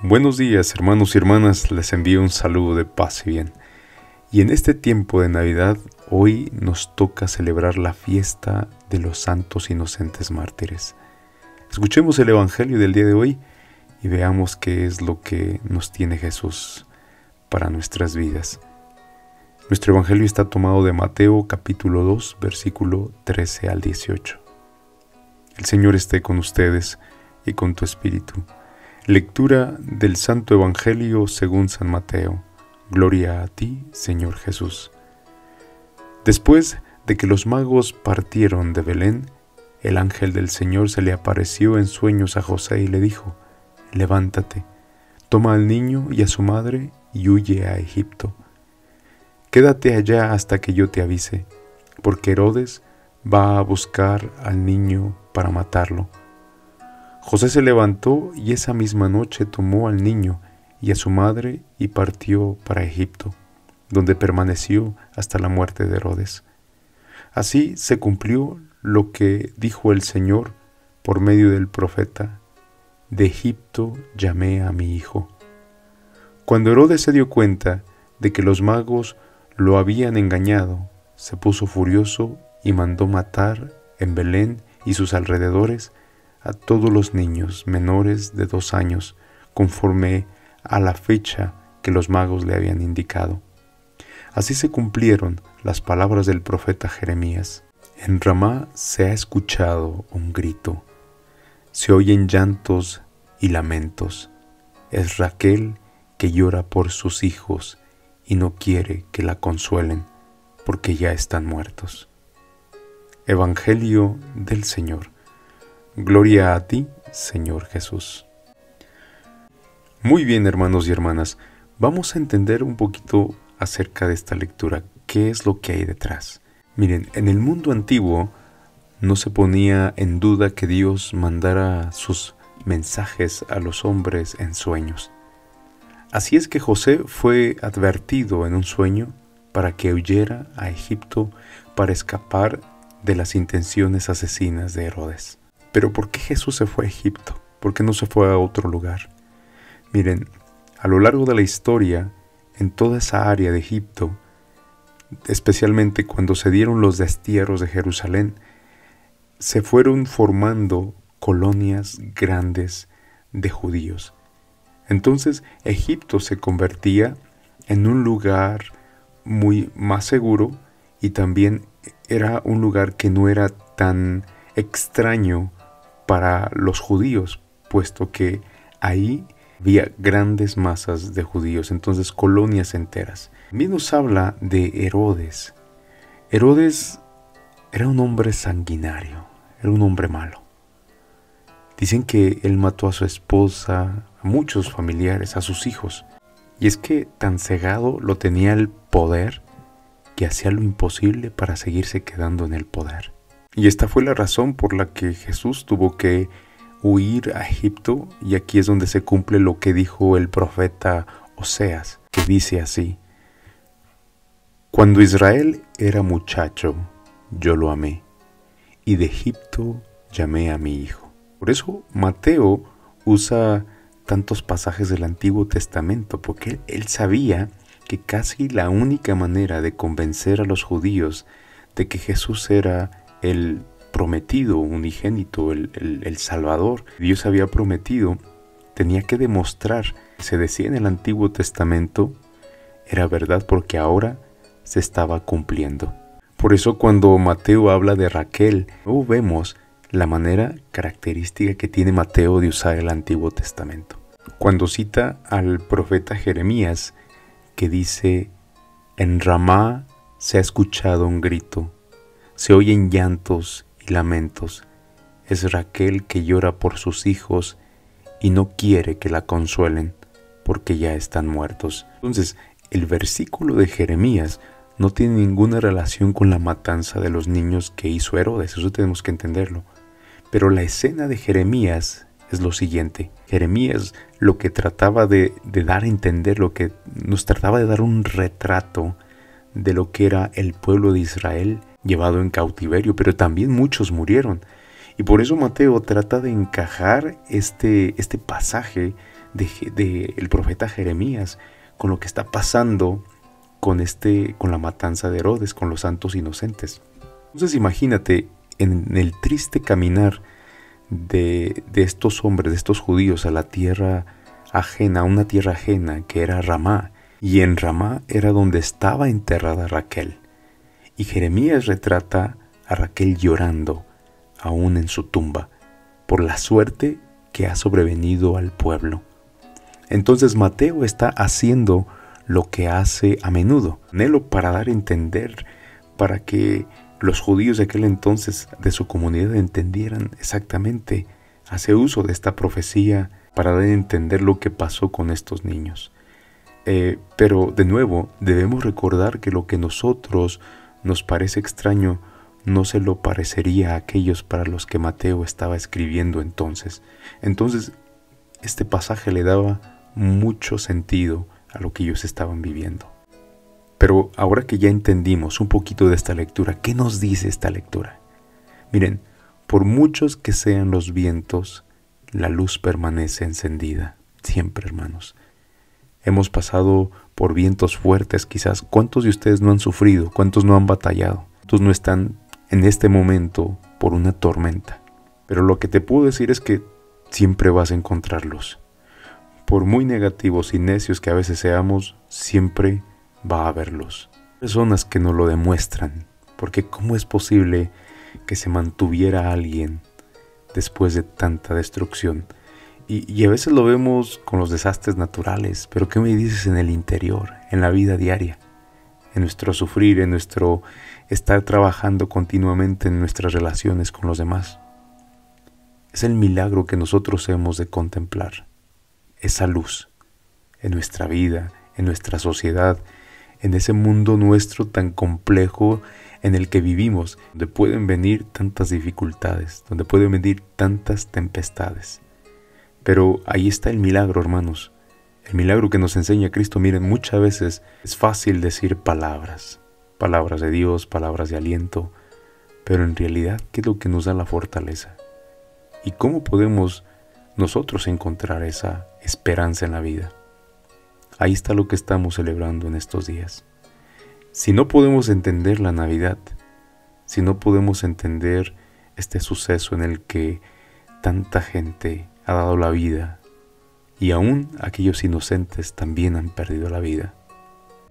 Buenos días, hermanos y hermanas, les envío un saludo de paz y bien. Y en este tiempo de Navidad, hoy nos toca celebrar la fiesta de los santos inocentes mártires. Escuchemos el Evangelio del día de hoy y veamos qué es lo que nos tiene Jesús para nuestras vidas. Nuestro Evangelio está tomado de Mateo capítulo 2, versículo 13 al 18. El Señor esté con ustedes y con tu espíritu. Lectura del Santo Evangelio según San Mateo. Gloria a ti, Señor Jesús. Después de que los magos partieron de Belén, el ángel del Señor se le apareció en sueños a José y le dijo: levántate, toma al niño y a su madre y huye a Egipto. Quédate allá hasta que yo te avise, porque Herodes va a buscar al niño para matarlo. José se levantó y esa misma noche tomó al niño y a su madre y partió para Egipto, donde permaneció hasta la muerte de Herodes. Así se cumplió lo que dijo el Señor por medio del profeta: de Egipto llamé a mi hijo. Cuando Herodes se dio cuenta de que los magos lo habían engañado, se puso furioso y mandó matar en Belén y sus alrededores a todos los niños menores de 2 años, conforme a la fecha que los magos le habían indicado. Así se cumplieron las palabras del profeta Jeremías. En Ramá se ha escuchado un grito, se oyen llantos y lamentos. Es Raquel que llora por sus hijos y no quiere que la consuelen, porque ya están muertos. Evangelio del Señor. Gloria a ti, Señor Jesús. Muy bien, hermanos y hermanas, vamos a entender un poquito acerca de esta lectura. ¿Qué es lo que hay detrás? Miren, en el mundo antiguo no se ponía en duda que Dios mandara sus mensajes a los hombres en sueños. Así es que José fue advertido en un sueño para que huyera a Egipto para escapar de las intenciones asesinas de Herodes. Pero ¿por qué Jesús se fue a Egipto? ¿Por qué no se fue a otro lugar? Miren, a lo largo de la historia, en toda esa área de Egipto, especialmente cuando se dieron los destierros de Jerusalén, se fueron formando colonias grandes de judíos. Entonces, Egipto se convertía en un lugar muy más seguro y también era un lugar que no era tan extraño para los judíos, puesto que ahí había grandes masas de judíos, entonces colonias enteras. También nos habla de Herodes. Herodes era un hombre sanguinario, era un hombre malo. Dicen que él mató a su esposa, a muchos familiares, a sus hijos. Y es que tan cegado lo tenía el poder que hacía lo imposible para seguirse quedando en el poder. Y esta fue la razón por la que Jesús tuvo que huir a Egipto, y aquí es donde se cumple lo que dijo el profeta Oseas, que dice así: cuando Israel era muchacho, yo lo amé, y de Egipto llamé a mi hijo. Por eso Mateo usa tantos pasajes del Antiguo Testamento, porque él sabía que casi la única manera de convencer a los judíos de que Jesús era el prometido unigénito, el Salvador, Dios había prometido, tenía que demostrar, se decía en el Antiguo Testamento, era verdad porque ahora se estaba cumpliendo. Por eso cuando Mateo habla de Raquel, luego vemos la manera característica que tiene Mateo de usar el Antiguo Testamento. Cuando cita al profeta Jeremías, que dice: en Ramá se ha escuchado un grito, se oyen llantos y lamentos. Es Raquel que llora por sus hijos y no quiere que la consuelen, porque ya están muertos. Entonces, el versículo de Jeremías no tiene ninguna relación con la matanza de los niños que hizo Herodes, eso tenemos que entenderlo. Pero la escena de Jeremías es lo siguiente. Jeremías lo que trataba de dar a entender, lo que nos trataba de dar un retrato de lo que era el pueblo de Israel llevado en cautiverio, pero también muchos murieron. Y por eso Mateo trata de encajar este pasaje el profeta Jeremías, con lo que está pasando con la matanza de Herodes, con los santos inocentes. Entonces imagínate en el triste caminar de estos hombres, de estos judíos a la tierra ajena, a una tierra ajena que era Ramá, y en Ramá era donde estaba enterrada Raquel. Y Jeremías retrata a Raquel llorando, aún en su tumba, por la suerte que ha sobrevenido al pueblo. Entonces Mateo está haciendo lo que hace a menudo, anhelo para dar a entender, para que los judíos de aquel entonces de su comunidad entendieran exactamente, hace uso de esta profecía para dar a entender lo que pasó con estos niños. Pero de nuevo debemos recordar que lo que a nosotros nos parece extraño no se lo parecería a aquellos para los que Mateo estaba escribiendo entonces. Entonces este pasaje le daba mucho sentido a lo que ellos estaban viviendo. Pero ahora que ya entendimos un poquito de esta lectura, ¿qué nos dice esta lectura? Miren, por muchos que sean los vientos, la luz permanece encendida, siempre, hermanos. Hemos pasado por vientos fuertes quizás. ¿Cuántos de ustedes no han sufrido? ¿Cuántos no han batallado? ¿Cuántos no están en este momento por una tormenta? Pero lo que te puedo decir es que siempre vas a encontrar luz. Por muy negativos y necios que a veces seamos, siempre va a haber luz. Personas que nos lo demuestran, porque ¿cómo es posible que se mantuviera alguien después de tanta destrucción? Y a veces lo vemos con los desastres naturales, pero ¿qué me dices en el interior, en la vida diaria? En nuestro sufrir, en nuestro estar trabajando continuamente en nuestras relaciones con los demás. Es el milagro que nosotros hemos de contemplar. Esa luz en nuestra vida, en nuestra sociedad, en ese mundo nuestro tan complejo en el que vivimos, donde pueden venir tantas dificultades, donde pueden venir tantas tempestades. Pero ahí está el milagro, hermanos. El milagro que nos enseña Cristo. Miren, muchas veces es fácil decir palabras de Dios, palabras de aliento, pero en realidad, ¿qué es lo que nos da la fortaleza? ¿Y cómo podemos nosotros encontrar esa esperanza en la vida? Ahí está lo que estamos celebrando en estos días. Si no podemos entender la Navidad, si no podemos entender este suceso en el que tanta gente ha dado la vida, y aún aquellos inocentes también han perdido la vida,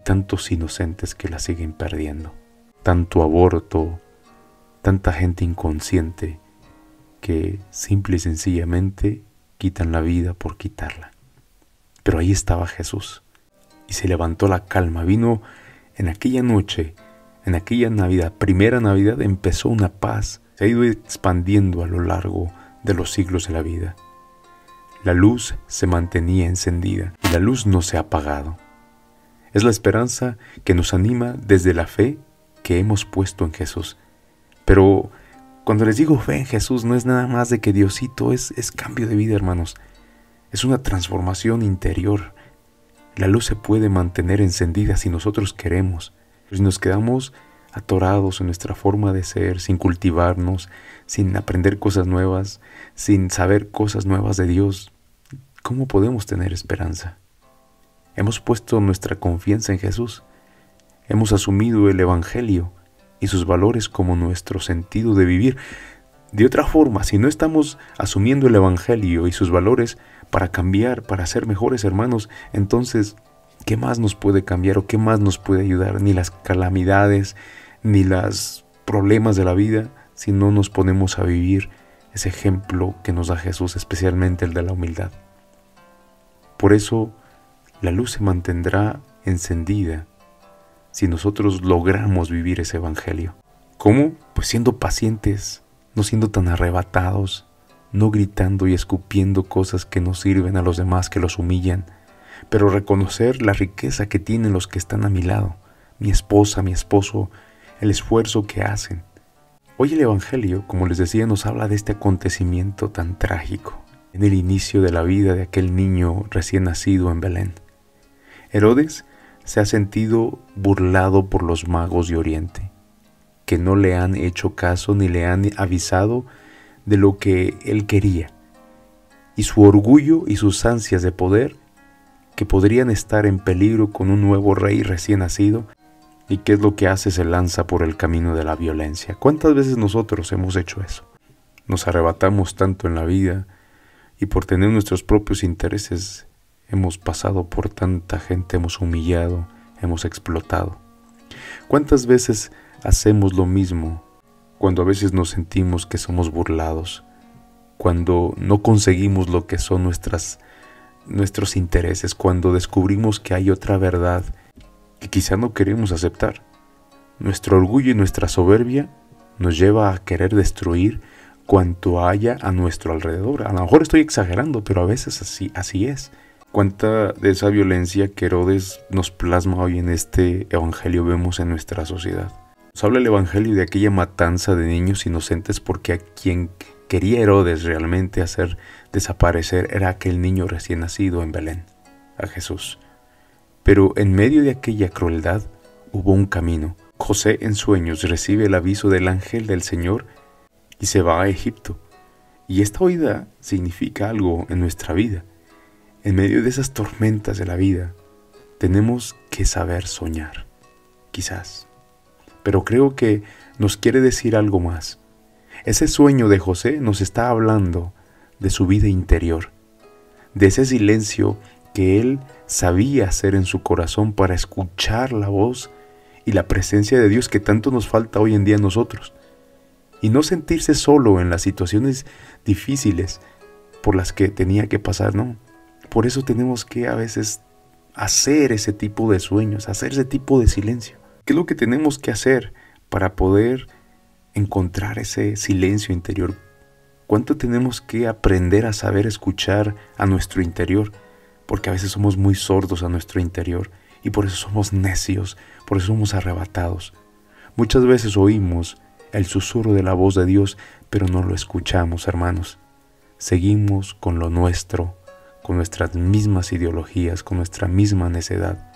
tantos inocentes que la siguen perdiendo, tanto aborto, tanta gente inconsciente que simple y sencillamente quitan la vida por quitarla. Pero ahí estaba Jesús, y se levantó la calma. Vino en aquella noche, en aquella Navidad, primera Navidad, empezó una paz. Se ha ido expandiendo a lo largo de los siglos de la vida. La luz se mantenía encendida y la luz no se ha apagado. Es la esperanza que nos anima desde la fe que hemos puesto en Jesús. Pero cuando les digo fe en Jesús, no es nada más de que Diosito, es cambio de vida, hermanos. Es una transformación interior. La luz se puede mantener encendida si nosotros queremos. Pero si nos quedamos atorados en nuestra forma de ser, sin cultivarnos, sin aprender cosas nuevas, sin saber cosas nuevas de Dios, ¿cómo podemos tener esperanza? Hemos puesto nuestra confianza en Jesús. Hemos asumido el Evangelio y sus valores como nuestro sentido de vivir. De otra forma, si no estamos asumiendo el Evangelio y sus valores para cambiar, para ser mejores hermanos, entonces, ¿qué más nos puede cambiar o qué más nos puede ayudar? Ni las calamidades, ni los problemas de la vida, si no nos ponemos a vivir ese ejemplo que nos da Jesús, especialmente el de la humildad. Por eso, la luz se mantendrá encendida si nosotros logramos vivir ese Evangelio. ¿Cómo? Pues siendo pacientes, no siendo tan arrebatados, no gritando y escupiendo cosas que no sirven a los demás, que los humillan, pero reconocer la riqueza que tienen los que están a mi lado, mi esposa, mi esposo, el esfuerzo que hacen. Hoy el Evangelio, como les decía, nos habla de este acontecimiento tan trágico, en el inicio de la vida de aquel niño recién nacido en Belén. Herodes se ha sentido burlado por los magos de Oriente, que no le han hecho caso ni le han avisado de lo que él quería. y su orgullo y sus ansias de poder que podrían estar en peligro con un nuevo rey recién nacido. ¿Y qué es lo que hace? Se lanza por el camino de la violencia. ¿Cuántas veces nosotros hemos hecho eso? Nos arrebatamos tanto en la vida y por tener nuestros propios intereses hemos pasado por tanta gente, hemos humillado, hemos explotado. ¿Cuántas veces hacemos lo mismo cuando a veces nos sentimos que somos burlados? Cuando no conseguimos lo que son nuestros intereses, cuando descubrimos que hay otra verdad que quizá no queremos aceptar. Nuestro orgullo y nuestra soberbia nos lleva a querer destruir cuanto haya a nuestro alrededor. A lo mejor estoy exagerando, pero a veces así es. Cuánta de esa violencia que Herodes nos plasma hoy en este evangelio vemos en nuestra sociedad. Nos habla el evangelio de aquella matanza de niños inocentes porque a quien quería Herodes realmente hacer desaparecer era aquel niño recién nacido en Belén, a Jesús. Pero en medio de aquella crueldad hubo un camino. José en sueños recibe el aviso del ángel del Señor y se va a Egipto. Y esta oída significa algo en nuestra vida. En medio de esas tormentas de la vida, tenemos que saber soñar, quizás. Pero creo que nos quiere decir algo más. Ese sueño de José nos está hablando de su vida interior, de ese silencio que él sabía hacer en su corazón para escuchar la voz y la presencia de Dios que tanto nos falta hoy en día a nosotros. Y no sentirse solo en las situaciones difíciles por las que tenía que pasar, no. Por eso tenemos que a veces hacer ese tipo de sueños, hacer ese tipo de silencio. ¿Qué es lo que tenemos que hacer para poder encontrar ese silencio interior? ¿Cuánto tenemos que aprender a saber escuchar a nuestro interior? Porque a veces somos muy sordos a nuestro interior y por eso somos necios, por eso somos arrebatados. Muchas veces oímos el susurro de la voz de Dios, pero no lo escuchamos, hermanos. Seguimos con lo nuestro, con nuestras mismas ideologías, con nuestra misma necedad,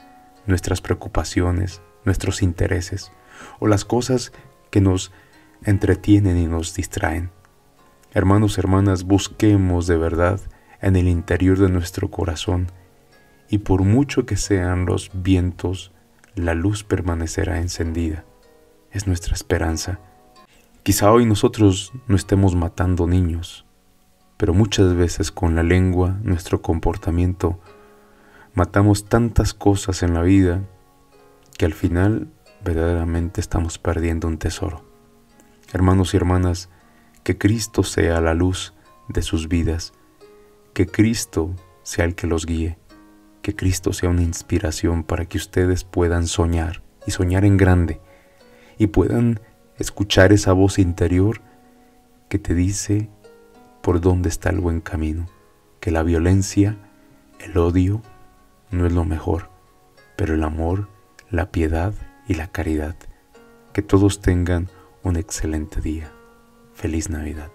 nuestras preocupaciones, nuestros intereses o las cosas que nos entretienen y nos distraen. Hermanos, hermanas, busquemos de verdad en el interior de nuestro corazón y por mucho que sean los vientos, la luz permanecerá encendida. Es nuestra esperanza. Quizá hoy nosotros no estemos matando niños, pero muchas veces con la lengua, nuestro comportamiento, matamos tantas cosas en la vida que al final verdaderamente estamos perdiendo un tesoro. Hermanos y hermanas, que Cristo sea la luz de sus vidas, que Cristo sea el que los guíe, que Cristo sea una inspiración para que ustedes puedan soñar y soñar en grande y puedan escuchar esa voz interior que te dice por dónde está el buen camino, que la violencia, el odio no es lo mejor, pero el amor, la piedad y la caridad. Que todos tengan un excelente día. Feliz Navidad.